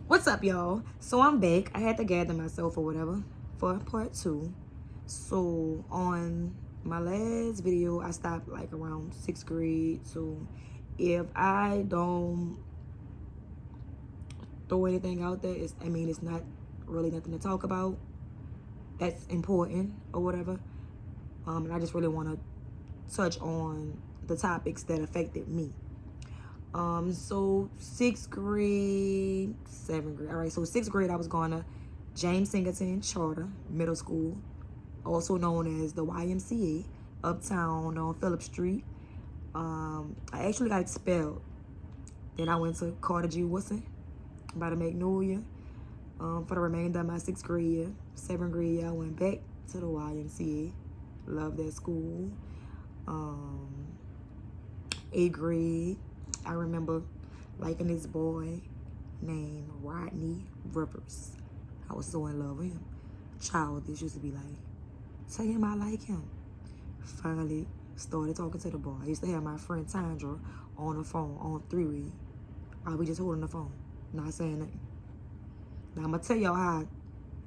What's up, y'all? So I'm back. I had to gather myself or whatever for part two. So on my last video, I stopped like around sixth grade. So if I don't throw anything out there, it's not really nothing to talk about. That's important or whatever. And I just really want to touch on the topics that affected me. So sixth grade, seventh grade. All right, so sixth grade, I was going to James Singleton Charter Middle School, also known as the YMCA, uptown on Phillip Street. I actually got expelled. Then I went to Carter G. Woodson by the Magnolia for the remainder of my sixth grade year. Seventh grade year, I went back to the YMCA. Loved that school. Um, Eighth grade, I remember liking this boy named Rodney Rivers. I was so in love with him. Childish, used to be like, tell him I like him. Finally started talking to the boy. I used to have my friend Tandra on the phone, on three-way. We just holding the phone, not saying nothing. Now I'm gonna tell y'all how,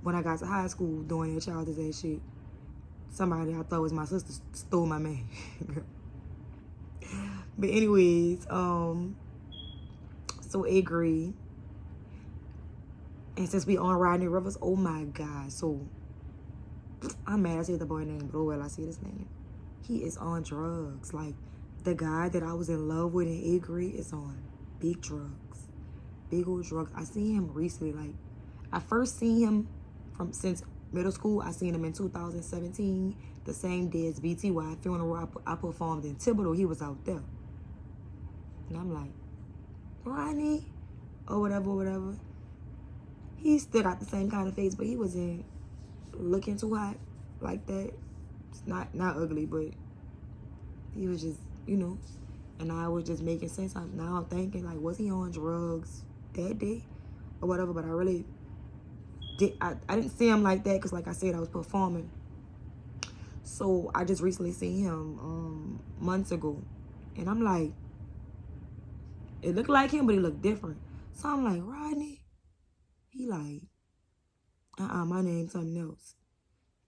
when I got to high school doing that childish ass shit, somebody I thought was my sister stole my man. But anyways, so eighth grade. And since we on Rodney Rivers, oh my God. So I'm mad I said the boy name, but oh well, I said his name. He is on drugs. Like the guy that I was in love with in eighth grade is on big drugs. Big old drugs. I seen him recently. Like I first seen him since middle school. I seen him in 2017, the same day as BTY funeral I performed in Thibodeau. He was out there. And I'm like, Rodney, or whatever. He still got the same kind of face, but he wasn't looking too hot like that. It's not ugly, but he was just, and I was just making sense. Now I'm thinking, like, was he on drugs that day or whatever? But I really I didn't see him like that because, like I said, I was performing. So I just recently seen him months ago, and I'm like, it looked like him, but he looked different. So I'm like, Rodney? He like, my name's something else.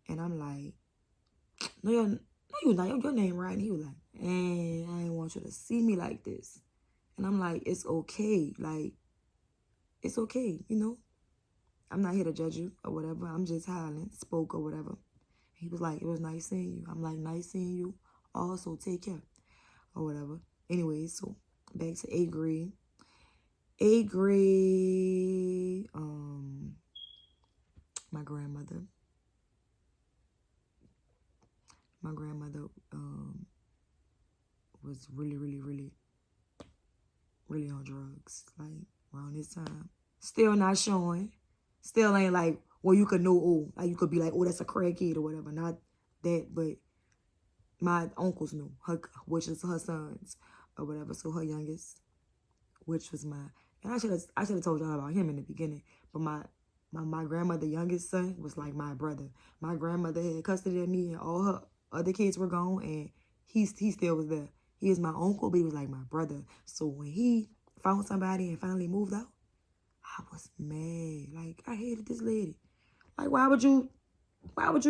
And I'm like, no, you not. Your name Rodney. He was like, and I didn't want you to see me like this. And I'm like, it's okay. Like, it's okay, I'm not here to judge you or whatever. I'm just hollering, spoke or whatever. He was like, it was nice seeing you. I'm like, nice seeing you. Also, take care or whatever. Anyways, so back to eighth grade. Eighth grade, my grandmother was really on drugs, like around this time. Still not showing. Still ain't like, well, you could know, oh, like you could be like, oh, that's a crackhead or whatever. Not that, but my uncles knew, which is her sons or whatever. So her youngest, which was and I should have told y'all about him in the beginning, but my grandmother youngest son was like my brother. My grandmother had custody of me and all her other kids were gone, and he still was there. He is my uncle, but he was like my brother. So when he found somebody and finally moved out, I was mad. Like, I hated this lady. Like, why would you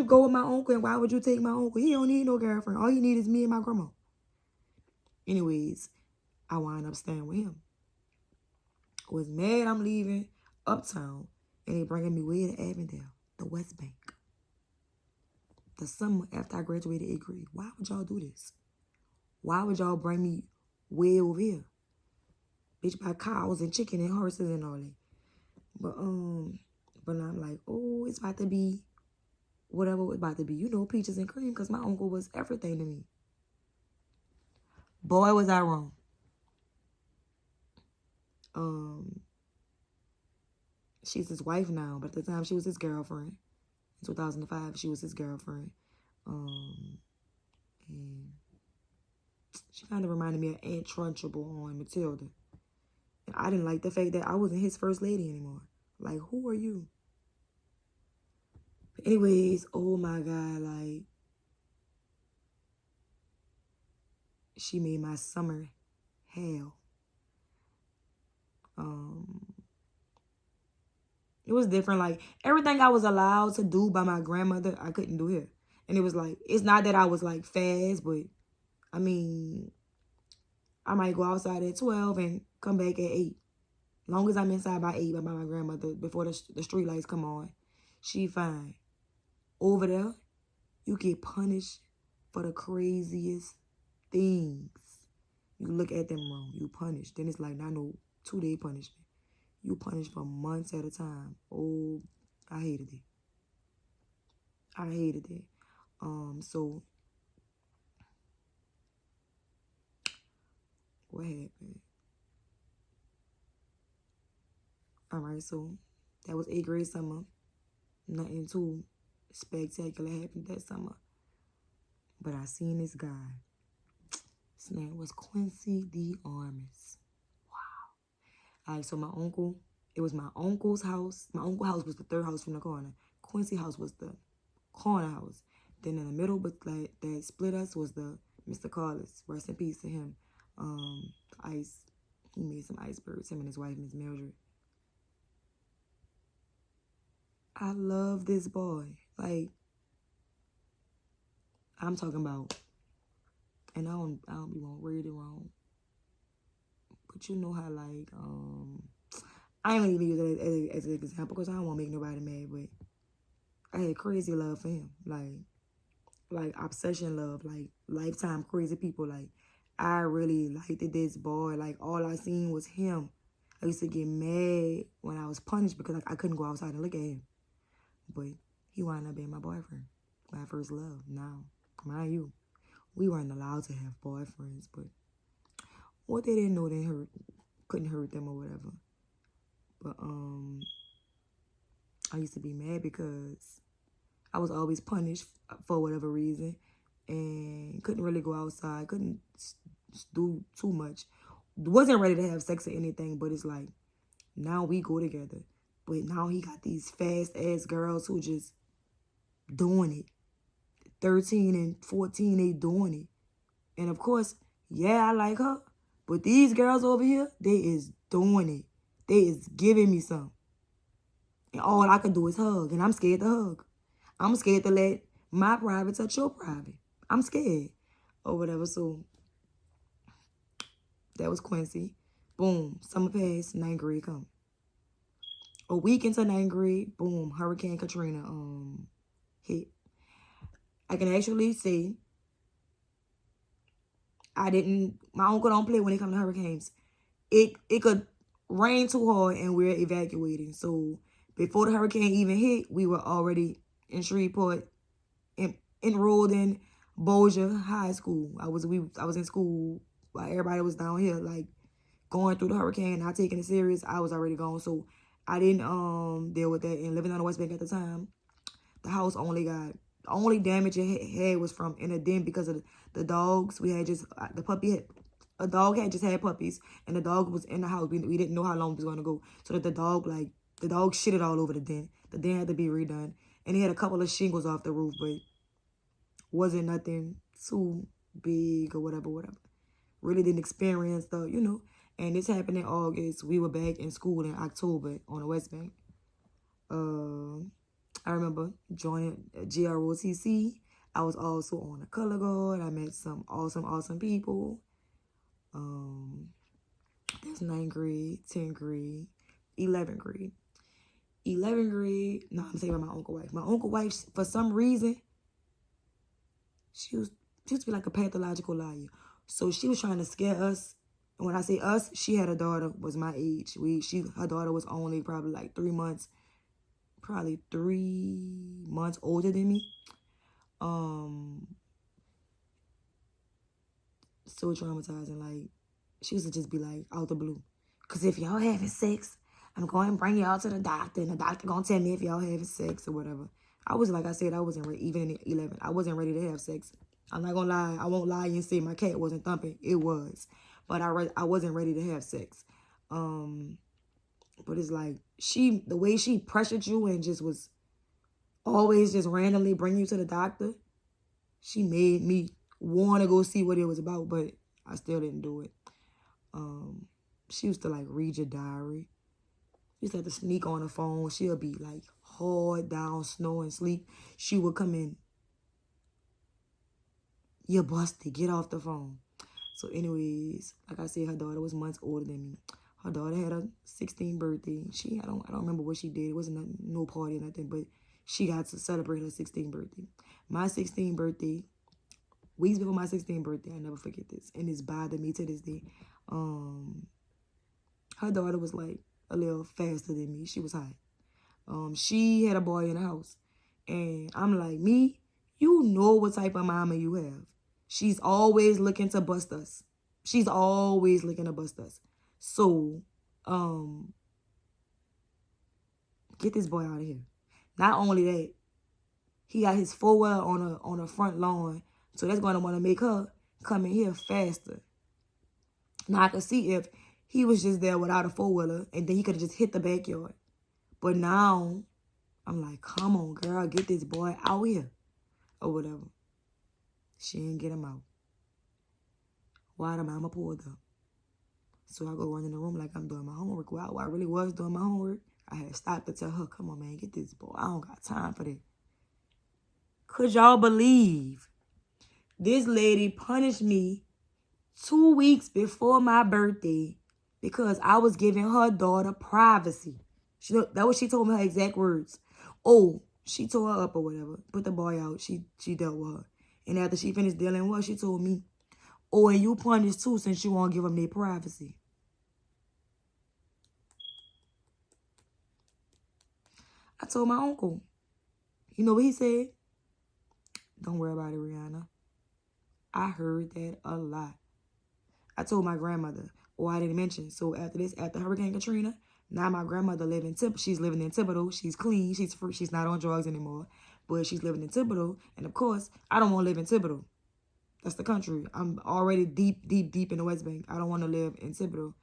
go with my uncle and why would you take my uncle? He don't need no girlfriend. All you need is me and my grandma. Anyways, I wind up staying with him. I was mad I'm leaving uptown and they bringing me way to Avondale, the West Bank. The summer after I graduated 8th grade. Why would y'all do this? Why would y'all bring me way over here? Bitch, by cows and chicken and horses and all that. But I'm like, oh, it's about to be whatever it's about to be. Peaches and cream, because my uncle was everything to me. Boy, was I wrong. She's his wife now, but at the time she was his girlfriend. In 2005, she was his girlfriend. And she kind of reminded me of Aunt Trunchbull on Matilda. And I didn't like the fact that I wasn't his first lady anymore. Like, who are you? But anyways, oh my God, like, she made my summer hell. It was different. Like, everything I was allowed to do by my grandmother, I couldn't do here. And it was like, it's not that I was like fast, but I mean, I might go outside at 12 and come back at 8. Long as I'm inside by 8 by my grandmother before the street lights come on, she fine. Over there, you get punished for the craziest things. You look at them wrong, you punished. Then it's like, not no 2-day punishment. You punished for months at a time. Oh, I hated it. I hated it. So what happened? All right, so that was 8th grade summer. Nothing too spectacular happened that summer. But I seen this guy. His name was Quincy D. Armis. Wow. All right, so my uncle, it was my uncle's house. My uncle's house was the 3rd house from the corner. Quincy house was the corner house. Then in the middle, but like that split us was the Mr. Carlos. Rest in peace to him. Ice. He made some icebergs. Him and his wife, Miss Mildred. I love this boy. Like, I'm talking about, and I don't be wrong, read it wrong. But you know how, like, I ain't gonna use it as an example because I don't want to make nobody mad, but I had crazy love for him. Like obsession love, like lifetime crazy people. Like, I really liked this boy. Like, all I seen was him. I used to get mad when I was punished because I couldn't go outside and look at him. But he wound up being my boyfriend, my first love. Now, mind you, we weren't allowed to have boyfriends, but what they didn't know couldn't hurt them or whatever. But I used to be mad because I was always punished for whatever reason and couldn't really go outside, couldn't do too much. Wasn't ready to have sex or anything, but it's like, now we go together. But now he got these fast-ass girls who just doing it. 13 and 14, they doing it. And of course, yeah, I like her. But these girls over here, they is doing it. They is giving me some. And all I can do is hug. And I'm scared to hug. I'm scared to let my private touch your private. I'm scared. Or whatever. So, that was Quincy. Boom. Summer passed. 9th grade come. A week into 9th grade, boom, Hurricane Katrina hit. I can actually say my uncle don't play when it comes to hurricanes. It could rain too hard and we're evacuating. So before the hurricane even hit, we were already in Shreveport, enrolled in Bossier High School. I was in school while everybody was down here, like going through the hurricane, not taking it serious. I was already gone, so I didn't deal with that. And living on the West Bank at the time, the house the only damage it had was from in a den because of the dogs. We had just a dog had just had puppies, and the dog was in the house. We didn't know how long it was gonna go, so that the dog shitted all over the den. The den had to be redone, and he had a couple of shingles off the roof, but wasn't nothing too big or whatever. Really didn't experience and this happened in August. We were back in school in October on the West Bank. I remember joining GROTC. I was also on the color guard. I met some awesome people. That's 9th grade, 10th grade, 11th grade. 11th grade, no, I'm saying about my uncle wife. My uncle wife, for some reason, she used to be like a pathological liar. So she was trying to scare us. And when I say us, she had a daughter, was my age. Her daughter was only probably like 3 months, older than me. So traumatizing. Like, she used to just be like, out the blue. Because if y'all having sex, I'm going to bring y'all to the doctor, and the doctor going to tell me if y'all having sex or whatever. I was, like I said, I wasn't ready, even in 11. I wasn't ready to have sex. I'm not going to lie. I won't lie and say my cat wasn't thumping. It was. But I wasn't ready to have sex. But it's like, the way she pressured you and just was always just randomly bring you to the doctor, she made me want to go see what it was about, but I still didn't do it. She used to like read your diary. used to have to sneak on the phone. She'll be like hard down, snoring, sleep. She would come in. You're busted. Get off the phone. So anyways, like I said, her daughter was months older than me. Her daughter had a 16th birthday. I don't remember what she did. It wasn't no party or nothing, but she got to celebrate her 16th birthday. My 16th birthday, weeks before my 16th birthday, I never forget this, and it's bothered me to this day. Her daughter was like a little faster than me. She was hot. She had a boy in the house, and I'm like, me, you know what type of mama you have. She's always looking to bust us. She's always looking to bust us. So, get this boy out of here. Not only that, he got his 4-wheeler on a front lawn. So that's going to want to make her come in here faster. Now I can see if he was just there without a 4-wheeler and then he could have just hit the backyard. But now, I'm like, come on, girl, get this boy out here. Or whatever. She ain't get him out. Why the mama pulled up? So I go run in the room like I'm doing my homework. Well, I really was doing my homework. I had stopped to tell her, come on, man, get this boy. I don't got time for that. Could y'all believe this lady punished me 2 weeks before my birthday because I was giving her daughter privacy? That was she told me her exact words. Oh, she tore her up or whatever. Put the boy out. She dealt with her. And after she finished dealing with her, she told me, oh, and you punished too since you won't give them their privacy. I told my uncle. You know what he said? Don't worry about it, Rihanna. I heard that a lot. I told my grandmother. Oh, I didn't mention. So after Hurricane Katrina, now my grandmother lives in Thibodeau. She's living in Thibodeau. She's clean. She's free. She's not on drugs anymore. But she's living in Thibodeau. And of course, I don't want to live in Thibodeau. That's the country. I'm already deep in the West Bank. I don't want to live in Thibodeau.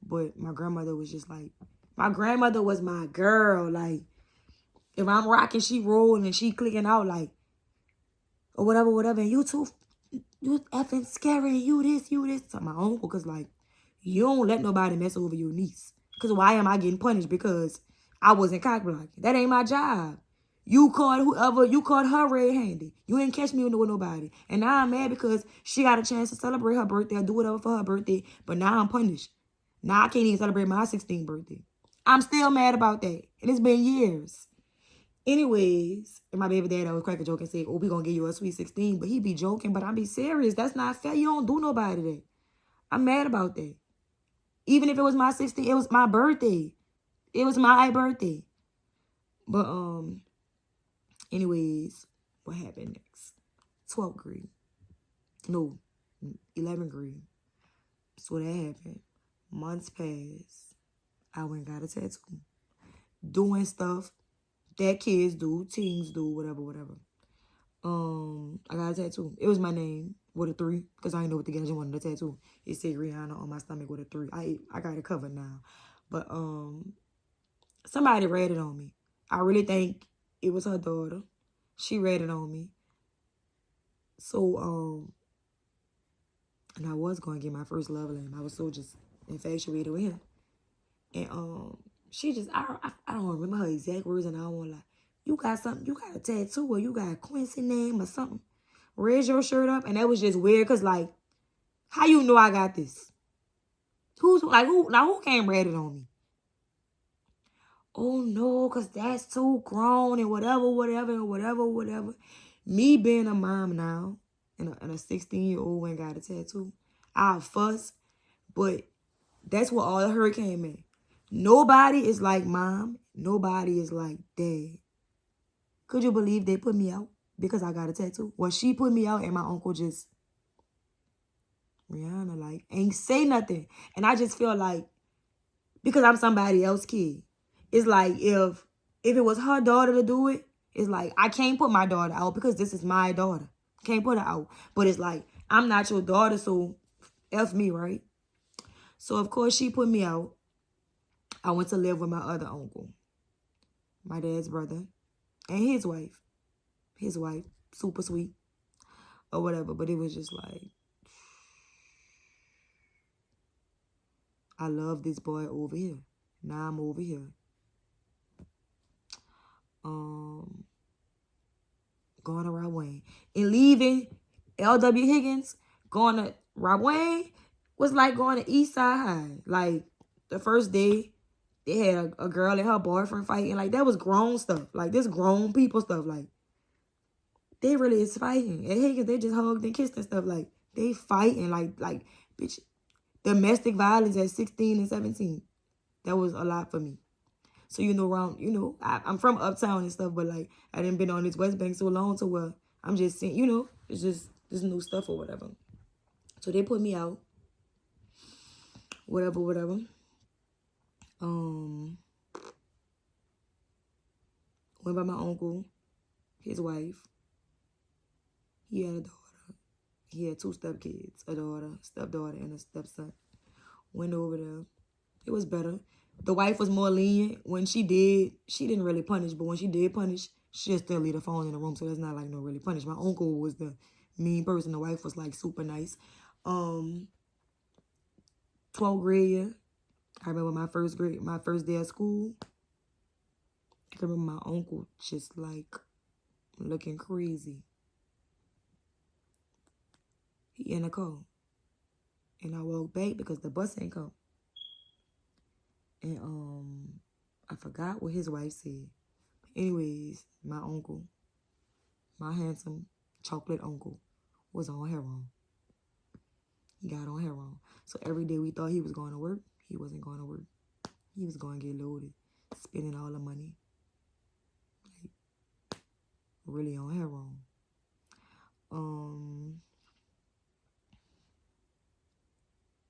But my grandmother was just like, my grandmother was my girl. Like, if I'm rocking, she rolling and she clicking out like, or whatever. And you too, you effing scary. You this. So my uncle, because like, you don't let nobody mess over your niece. Because why am I getting punished? Because I wasn't cock blocking. That ain't my job. You caught her red-handed. You ain't catch me with nobody. And now I'm mad because she got a chance to celebrate her birthday or do whatever for her birthday. But now I'm punished. Now I can't even celebrate my 16th birthday. I'm still mad about that. And it's been years. Anyways, and my baby dad always crack a joke and say, oh, we gonna give you a sweet 16. But he be joking, but I be serious. That's not fair. You don't do nobody that. I'm mad about that. Even if it was my 16th, it was my birthday. It was my birthday. But, anyways, what happened next? 12th grade. No, 11th grade. So that happened. Months passed. I went and got a tattoo. Doing stuff that kids do, teens do, whatever. I got a tattoo. It was my name with a 3 because I didn't know what to get. I just wanted a tattoo. It said Rihanna on my stomach with a 3. I got it covered now. But somebody read it on me. I really think it was her daughter. She read it on me. So and I was going to get my first love lamb. I was so just infatuated with him. And she just I don't remember her exact words, and I don't want to lie. You got something, you got a tattoo, or you got a Quincy name or something. Raise your shirt up. And that was just weird, because like, how you know I got this? Who came read it on me? Oh no, because that's too grown and whatever. Me being a mom now, and a 16-year-old went got a tattoo, I'll fuss, but that's what all the hurricane meant. Nobody is like mom. Nobody is like dad. Could you believe they put me out because I got a tattoo? Well, she put me out and my uncle just, Rihanna, like, ain't say nothing. And I just feel like, because I'm somebody else's kid, it's like if it was her daughter to do it, it's like, I can't put my daughter out because this is my daughter. Can't put her out. But it's like, I'm not your daughter, so F me, right? So, of course, she put me out. I went to live with my other uncle, my dad's brother, and his wife. His wife, super sweet, or whatever. But it was just like, I love this boy over here. Now I'm over here. going to Rob Wayne. And leaving L.W. Higgins, going to Rob Wayne was like going to East Side High. Like, the first day, they had a girl and her boyfriend fighting. Like, that was grown stuff. Like, this grown people stuff. Like, they really is fighting. At Higgins, they just hugged and kissed and stuff. Like, they fighting. Like, bitch, domestic violence at 16 and 17. That was a lot for me. So, around, I'm from uptown and stuff, but, like, I didn't been on this West Bank so long to where I'm just seeing, it's just this new stuff or whatever. So, they put me out. Whatever. Went by my uncle, his wife. He had a daughter. He had 2 stepkids, a daughter, stepdaughter, and a stepson. Went over there. It was better. The wife was more lenient. When she didn't really punish, but when she did punish, she'll still leave the phone in the room, so that's not like no really punish. My uncle was the mean person. The wife was like super nice. 12th grade year, I remember my first day of school. I can remember my uncle just like looking crazy. He in the car. And I walked back because the bus ain't come. And I forgot what his wife said. Anyways, my uncle, my handsome chocolate uncle, was on heroin. He got on heroin. So every day we thought he was going to work, he wasn't going to work. He was going to get loaded, spending all the money. Like, really on heroin.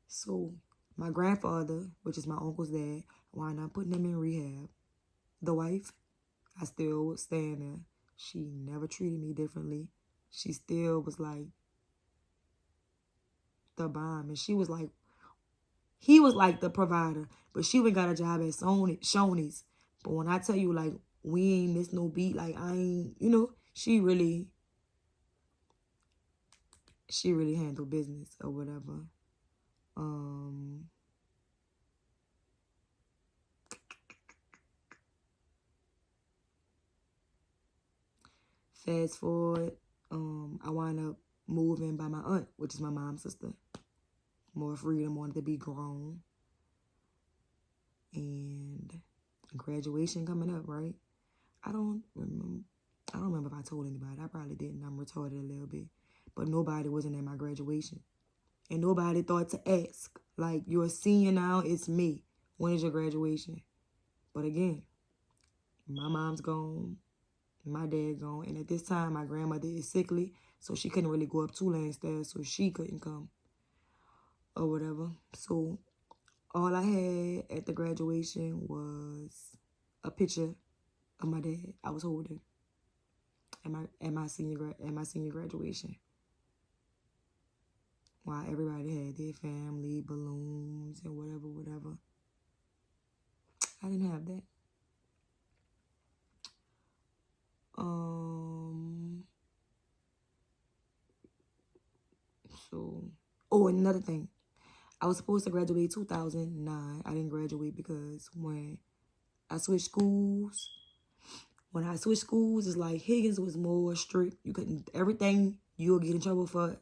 So my grandfather, which is my uncle's dad, wound up putting him in rehab. The wife, I still was staying there. She never treated me differently. She still was like the bomb. And he was like the provider. But she went got a job at Shoney's. But when I tell you, like, we ain't missed no beat, like, I ain't, she really handled business or whatever. Fast forward, I wound up moving by my aunt, which is my mom's sister. More freedom, wanted to be grown. And graduation coming up, right? I don't remember if I told anybody. I probably didn't. I'm retarded a little bit. But nobody wasn't at my graduation. And nobody thought to ask. Like, you're a senior now, it's me. When is your graduation? But again, my mom's gone. My dad gone. And at this time, my grandmother is sickly. So she couldn't really go up 2 lane stairs. So she couldn't come. Or whatever. So all I had at the graduation was a picture of my dad I was holding at my senior graduation. While everybody had their family, balloons, and whatever. I didn't have that. Another thing. I was supposed to graduate 2009. I didn't graduate because when I switched schools, it's like Higgins was more strict. You couldn't, everything you'll get in trouble for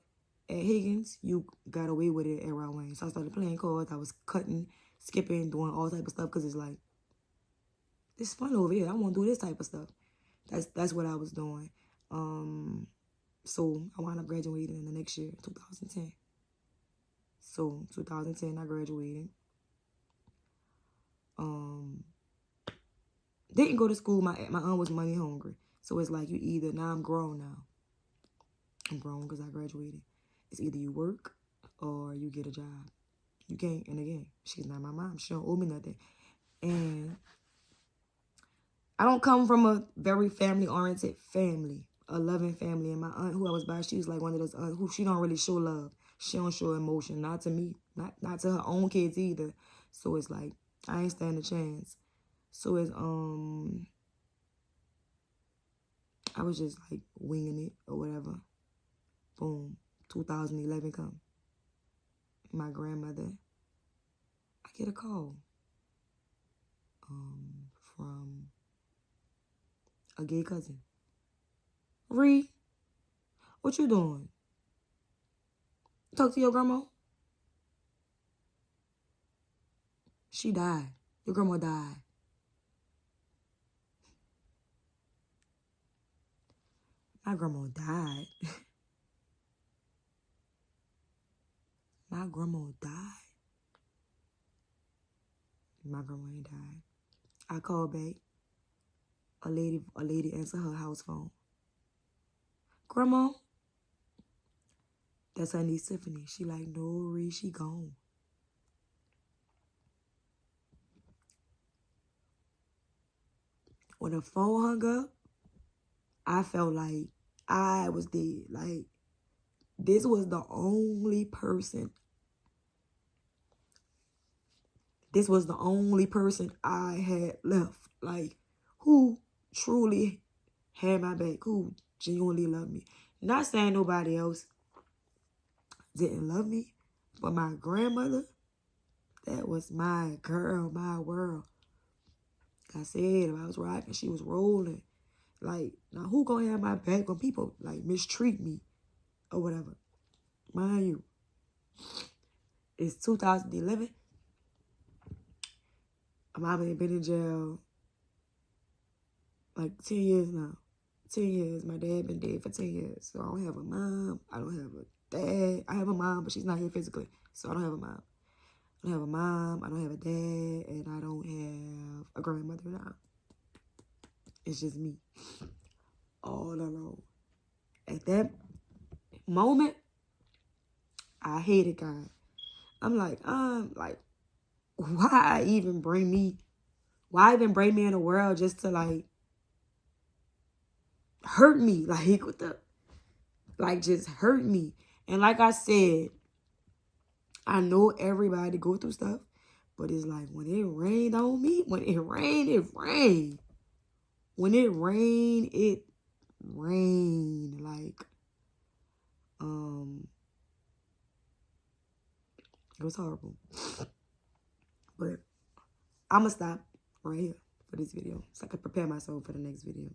at Higgins, you got away with it at Rob Wayne. So I started playing cards. I was cutting, skipping, doing all type of stuff because it's like, this is fun over here. I want to do this type of stuff. That's what I was doing. So I wound up graduating in the next year, 2010. So 2010, I graduated. Didn't go to school. My aunt was money hungry. So it's like now I'm grown now. I'm grown because I graduated. It's either you work or you get a job. You can't, and again, she's not my mom. She don't owe me nothing. And I don't come from a very family-oriented family, a loving family. And my aunt, who I was by, she was like one of those aunts who she don't really show love. She don't show emotion, not to me, not to her own kids either. So it's like, I ain't stand a chance. So it's, I was just like winging it or whatever. Boom, 2011 come. My grandmother, I get a call from a gay cousin. Ree, what you doing? Talk to your grandma? She died. Your grandma died. My grandma died. My grandma died. My grandma ain't died. I called back. A lady answered her house phone. Grandma? That's her niece Tiffany. She like, no, Ree, she gone. When the phone hung up, I felt like I was dead. Like, this was the only person. This was the only person I had left. Like, who truly had my back, who genuinely loved me. Not saying nobody else didn't love me, but my grandmother, that was my girl, my world. I said, if I was rocking, she was rolling. Like, now who gonna have my back when people, like, mistreat me or whatever? Mind you, it's 2011. My mom ain't been in jail, like, 10 years now. 10 years. My dad been dead for 10 years. So I don't have a mom. I don't have a dad. I have a mom, but she's not here physically. So I don't have a mom. I don't have a mom. I don't have a dad. And I don't have a grandmother now. It's just me. All alone. At that moment, I hated God. I'm like, why even bring me in the world just to, like, hurt me? Like, what the, like, just hurt me. And like I said, I know everybody go through stuff, but it's like, when it rained on me, when it rained, it rained. When it rained, it rained. Like, it was horrible. But I'm going to stop right here for this video so I can prepare myself for the next video.